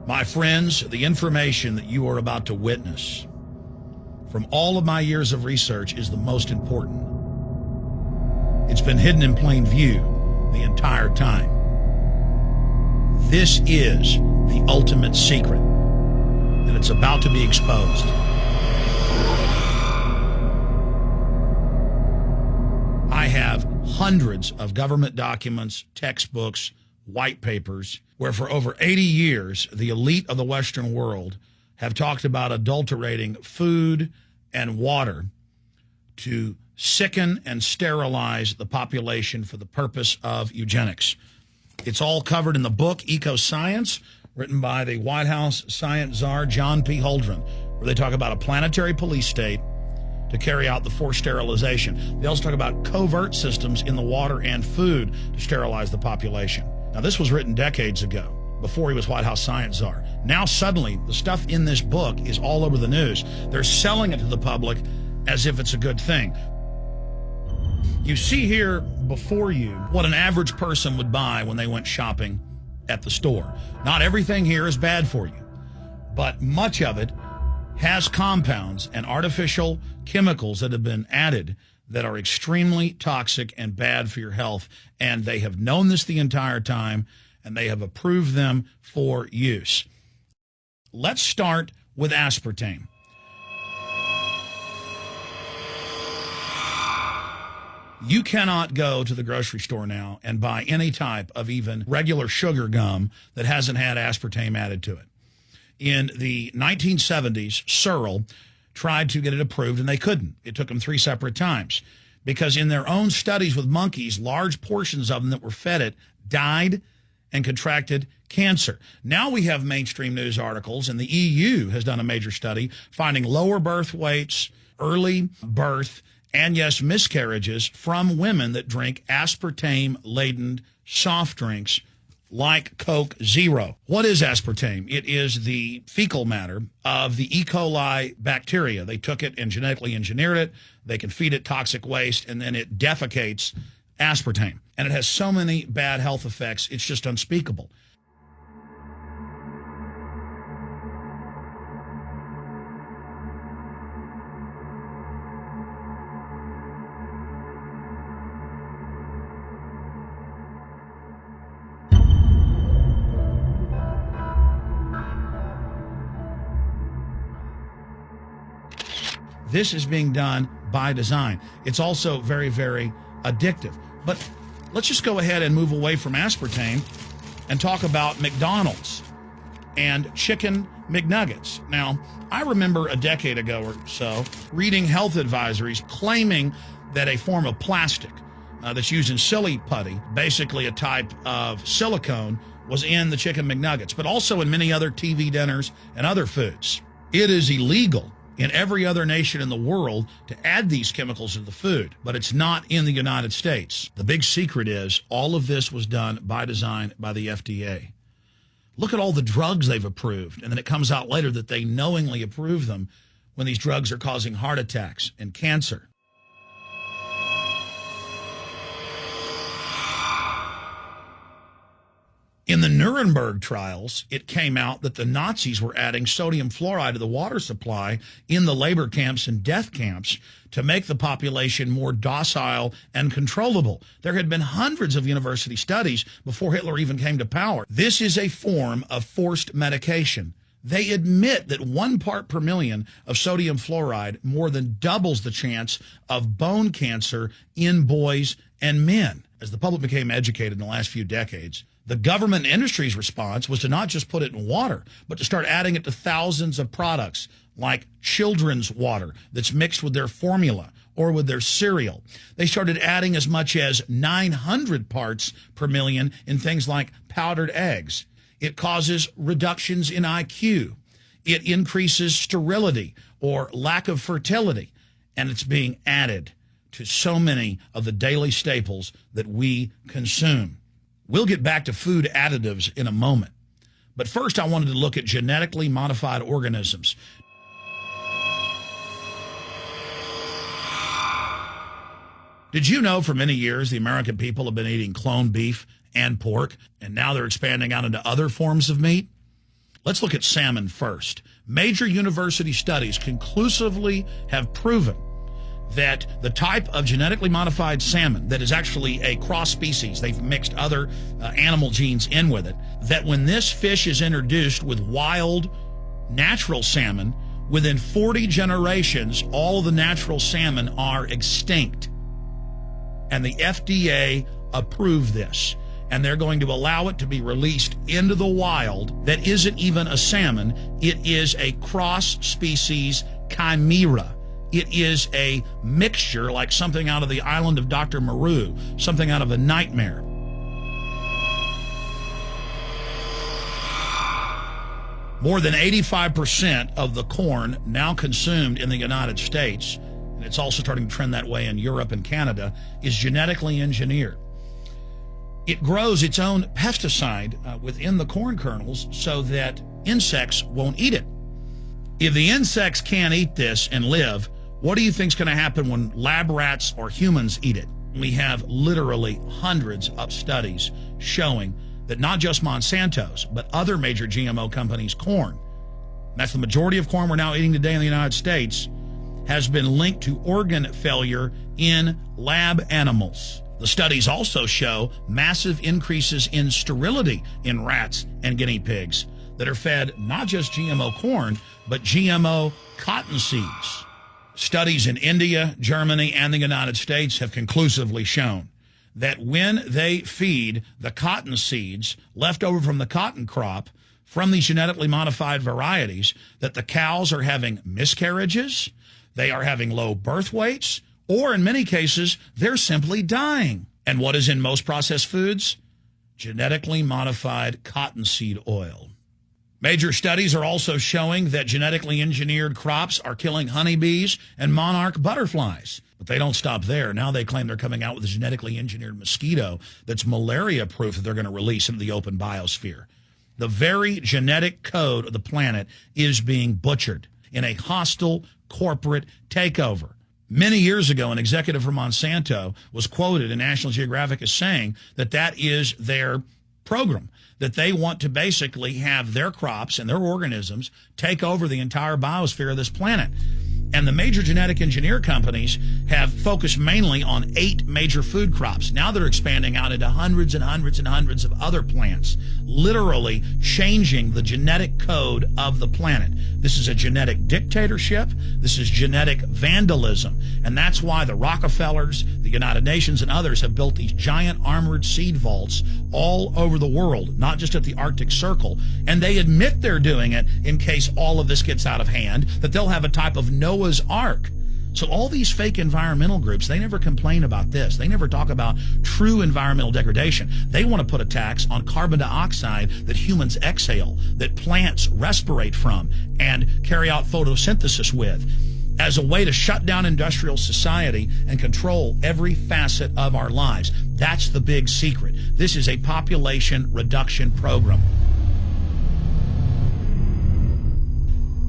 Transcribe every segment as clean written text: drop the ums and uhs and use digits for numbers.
My friends, the information that you are about to witness from all of my years of research is the most important. It's been hidden in plain view the entire time. This is the ultimate secret, and it's about to be exposed. I have hundreds of government documents, textbooks, white papers, where for over 80 years, the elite of the Western world have talked about adulterating food and water to sicken and sterilize the population for the purpose of eugenics. It's all covered in the book Eco-Science, written by the White House science czar, John P. Holdren, where they talk about a planetary police state to carry out the forced sterilization. They also talk about covert systems in the water and food to sterilize the population. Now, this was written decades ago, before he was White House science czar. Now, suddenly, the stuff in this book is all over the news. They're selling it to the public as if it's a good thing. You see here before you what an average person would buy when they went shopping at the store. Not everything here is bad for you, but much of it has compounds and artificial chemicals that have been added that are extremely toxic and bad for your health, and they have known this the entire time, and they have approved them for use. Let's start with aspartame. You cannot go to the grocery store now and buy any type of even regular sugar gum that hasn't had aspartame added to it. In the 1970s, Searle tried to get it approved, and they couldn't. It took them 3 separate times because in their own studies with monkeys, large portions of them that were fed it died and contracted cancer. Now we have mainstream news articles, and the EU has done a major study finding lower birth weights, early birth, and yes, miscarriages from women that drink aspartame-laden soft drinks like Coke Zero. What is aspartame? It is the fecal matter of the E. coli bacteria. They took it and genetically engineered it. They can feed it toxic waste, and then it defecates aspartame. And it has so many bad health effects, it's just unspeakable. This is being done by design. It's also very, very addictive. But let's just go ahead and move away from aspartame and talk about McDonald's and chicken McNuggets. Now, I remember a decade ago or so reading health advisories claiming that a form of plastic that's used in silly putty, basically a type of silicone, was in the chicken McNuggets, but also in many other TV dinners and other foods. It is illegal in every other nation in the world to add these chemicals to the food, but it's not in the United States. The big secret is all of this was done by design by the FDA. Look at all the drugs they've approved, and then it comes out later that they knowingly approve them when these drugs are causing heart attacks and cancer. In the Nuremberg trials, it came out that the Nazis were adding sodium fluoride to the water supply in the labor camps and death camps to make the population more docile and controllable. There had been hundreds of university studies before Hitler even came to power. This is a form of forced medication. They admit that 1 part per million of sodium fluoride more than doubles the chance of bone cancer in boys and men. As the public became educated in the last few decades, the government and industry's response was to not just put it in water, but to start adding it to thousands of products like children's water that's mixed with their formula or with their cereal. They started adding as much as 900 parts per million in things like powdered eggs. It causes reductions in IQ. It increases sterility or lack of fertility, and it's being added to so many of the daily staples that we consume. We'll get back to food additives in a moment. But first, I wanted to look at genetically modified organisms. Did you know for many years the American people have been eating cloned beef and pork, and now they're expanding out into other forms of meat? Let's look at salmon first. Major university studies conclusively have proven that the type of genetically modified salmon that is actually a cross species, they've mixed other animal genes in with it, that when this fish is introduced with wild natural salmon, within 40 generations, all of the natural salmon are extinct. And the FDA approved this. And they're going to allow it to be released into the wild that isn't even a salmon. It is a cross-species chimera. It is a mixture like something out of the island of Dr. Moreau, something out of a nightmare. More than 85% of the corn now consumed in the United States, and it's also starting to trend that way in Europe and Canada, is genetically engineered. It grows its own pesticide within the corn kernels so that insects won't eat it. If the insects can't eat this and live, what do you think is going to happen when lab rats or humans eat it? We have literally hundreds of studies showing that not just Monsanto's, but other major GMO companies' corn, that's the majority of corn we're now eating today in the United States, has been linked to organ failure in lab animals. The studies also show massive increases in sterility in rats and guinea pigs that are fed not just GMO corn, but GMO cotton seeds. Studies in India, Germany, and the United States have conclusively shown that when they feed the cotton seeds left over from the cotton crop from these genetically modified varieties, that the cows are having miscarriages, they are having low birth weights, or in many cases, they're simply dying. And what is in most processed foods? Genetically modified cottonseed oil. Major studies are also showing that genetically engineered crops are killing honeybees and monarch butterflies. But they don't stop there. Now they claim they're coming out with a genetically engineered mosquito that's malaria-proof that they're going to release into the open biosphere. The very genetic code of the planet is being butchered in a hostile corporate takeover. Many years ago, an executive from Monsanto was quoted in National Geographic as saying that that is their program, that they want to basically have their crops and their organisms take over the entire biosphere of this planet. And the major genetic engineer companies have focused mainly on 8 major food crops. Now they're expanding out into hundreds and hundreds and hundreds of other plants, literally changing the genetic code of the planet. This is a genetic dictatorship. This is genetic vandalism. And that's why the Rockefellers, the United Nations, and others have built these giant armored seed vaults all over the world, not just at the Arctic Circle. And they admit they're doing it in case all of this gets out of hand, that they'll have a type of Noah's Ark. So all these fake environmental groups, they never complain about this. They never talk about true environmental degradation. They want to put a tax on carbon dioxide that humans exhale, that plants respirate from and carry out photosynthesis with, as a way to shut down industrial society and control every facet of our lives. That's the big secret. This is a population reduction program.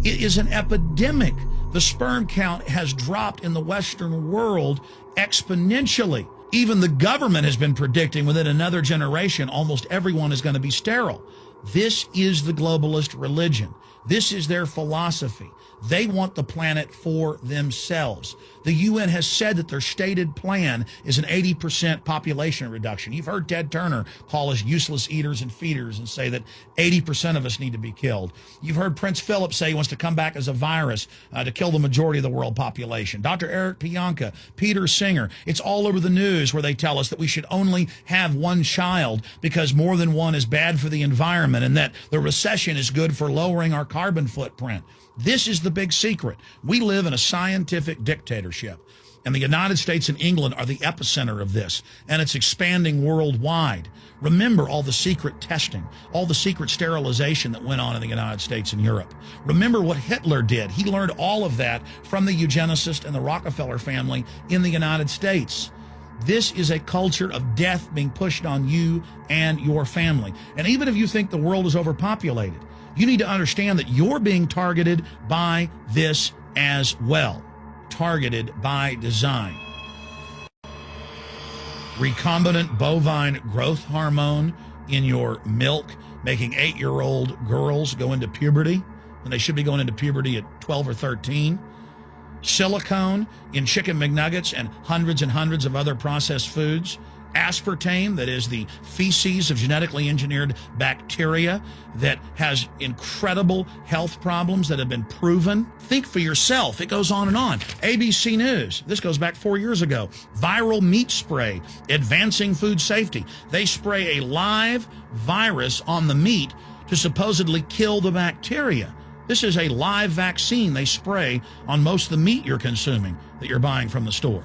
It is an epidemic. The sperm count has dropped in the Western world exponentially. Even the government has been predicting within another generation, almost everyone is going to be sterile. This is the globalist religion. This is their philosophy. They want the planet for themselves. The UN has said that their stated plan is an 80% population reduction. You've heard Ted Turner call us useless eaters and feeders and say that 80% of us need to be killed. You've heard Prince Philip say he wants to come back as a virus to kill the majority of the world population. Dr. Eric Pianka, Peter Singer, it's all over the news where they tell us that we should only have one child because more than one is bad for the environment and that the recession is good for lowering our carbon footprint. This is the big secret. We live in a scientific dictatorship, and the United States and England are the epicenter of this, and it's expanding worldwide. Remember all the secret testing, all the secret sterilization that went on in the United States and Europe. Remember what Hitler did. He learned all of that from the eugenicist and the Rockefeller family in the United States. This is a culture of death being pushed on you and your family. And even if you think the world is overpopulated, you need to understand that you're being targeted by this as well. Targeted by design. Recombinant bovine growth hormone in your milk making 8-year-old girls go into puberty when they should be going into puberty at 12 or 13. Silicone in chicken McNuggets and hundreds of other processed foods. Aspartame, that is the feces of genetically engineered bacteria that has incredible health problems that have been proven. Think for yourself. It goes on and on. ABC News, this goes back 4 years ago. Viral meat spray, advancing food safety. They spray a live virus on the meat to supposedly kill the bacteria. This is a live vaccine they spray on most of the meat you're consuming that you're buying from the store.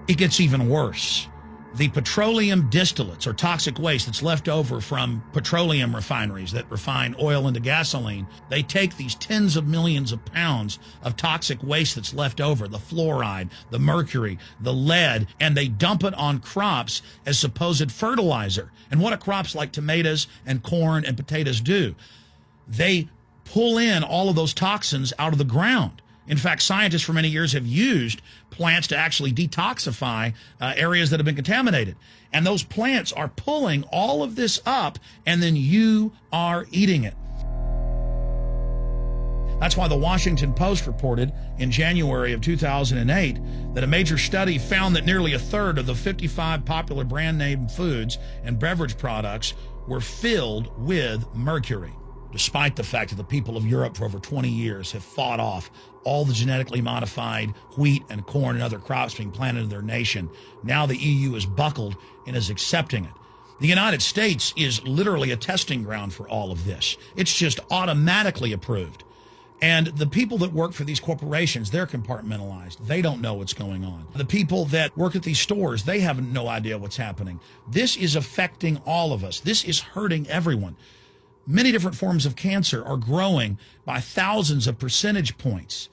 It gets even worse. The petroleum distillates, or toxic waste that's left over from petroleum refineries that refine oil into gasoline, they take these tens of millions of pounds of toxic waste that's left over, the fluoride, the mercury, the lead, and they dump it on crops as supposed fertilizer. And what do crops like tomatoes and corn and potatoes do? They pull in all of those toxins out of the ground. In fact, scientists for many years have used plants to actually detoxify areas that have been contaminated. And those plants are pulling all of this up, and then you are eating it. That's why the Washington Post reported in January of 2008 that a major study found that nearly a third of the 55 popular brand name foods and beverage products were filled with mercury. Despite the fact that the people of Europe for over 20 years have fought off all the genetically modified wheat and corn and other crops being planted in their nation, now the EU is buckled and is accepting it. The United States is literally a testing ground for all of this. It's just automatically approved. And the people that work for these corporations, they're compartmentalized. They don't know what's going on. The people that work at these stores, they have no idea what's happening. This is affecting all of us. This is hurting everyone. Many different forms of cancer are growing by thousands of percentage points.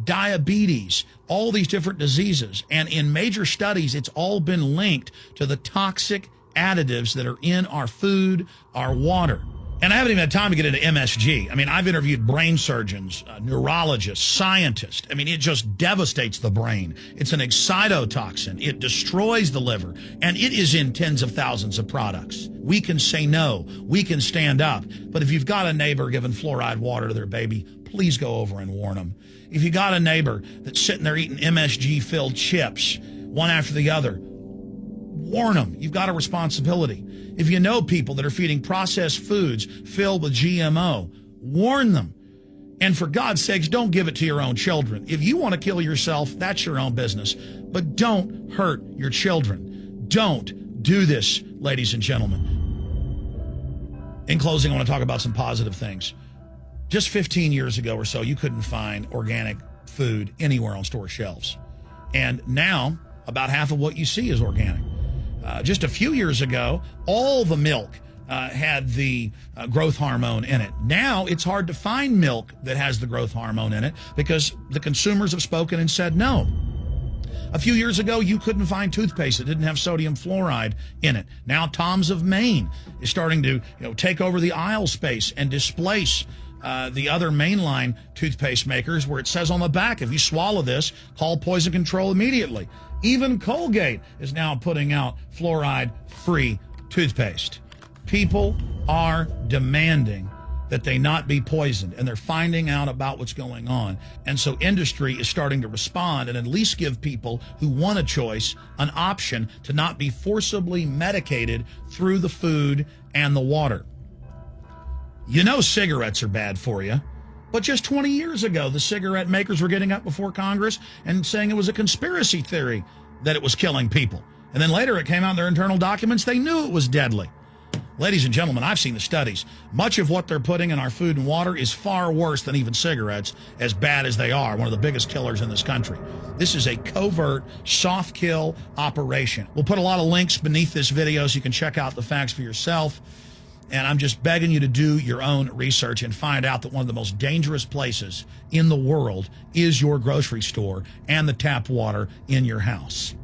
Diabetes, all these different diseases. And in major studies, it's all been linked to the toxic additives that are in our food, our water. And I haven't even had time to get into MSG. I mean, I've interviewed brain surgeons, neurologists, scientists. I mean, it just devastates the brain. It's an excitotoxin. It destroys the liver, and it is in tens of thousands of products. We can say no. We can stand up. But if you've got a neighbor giving fluoride water to their baby, please go over and warn them. If you got a neighbor that's sitting there eating MSG-filled chips, one after the other, warn them. You've got a responsibility. If you know people that are feeding processed foods filled with GMO, warn them. And for God's sakes, don't give it to your own children. If you want to kill yourself, that's your own business. But don't hurt your children. Don't do this, ladies and gentlemen. In closing, I want to talk about some positive things. Just 15 years ago or so, you couldn't find organic food anywhere on store shelves. And now, about half of what you see is organic. Just a few years ago, all the milk had the growth hormone in it. Now it's hard to find milk that has the growth hormone in it because the consumers have spoken and said no. A few years ago, you couldn't find toothpaste that didn't have sodium fluoride in it. Now Tom's of Maine is starting to take over the aisle space and displace the other mainline toothpaste makers, where it says on the back, if you swallow this, call poison control immediately. Even Colgate is now putting out fluoride-free toothpaste. People are demanding that they not be poisoned, and they're finding out about what's going on. And so industry is starting to respond and at least give people who want a choice an option to not be forcibly medicated through the food and the water. You know cigarettes are bad for you. But just 20 years ago, the cigarette makers were getting up before Congress and saying it was a conspiracy theory that it was killing people. And then later it came out in their internal documents, they knew it was deadly. Ladies and gentlemen, I've seen the studies. Much of what they're putting in our food and water is far worse than even cigarettes, as bad as they are, one of the biggest killers in this country. This is a covert, soft kill operation. We'll put a lot of links beneath this video so you can check out the facts for yourself. And I'm just begging you to do your own research and find out that one of the most dangerous places in the world is your grocery store and the tap water in your house.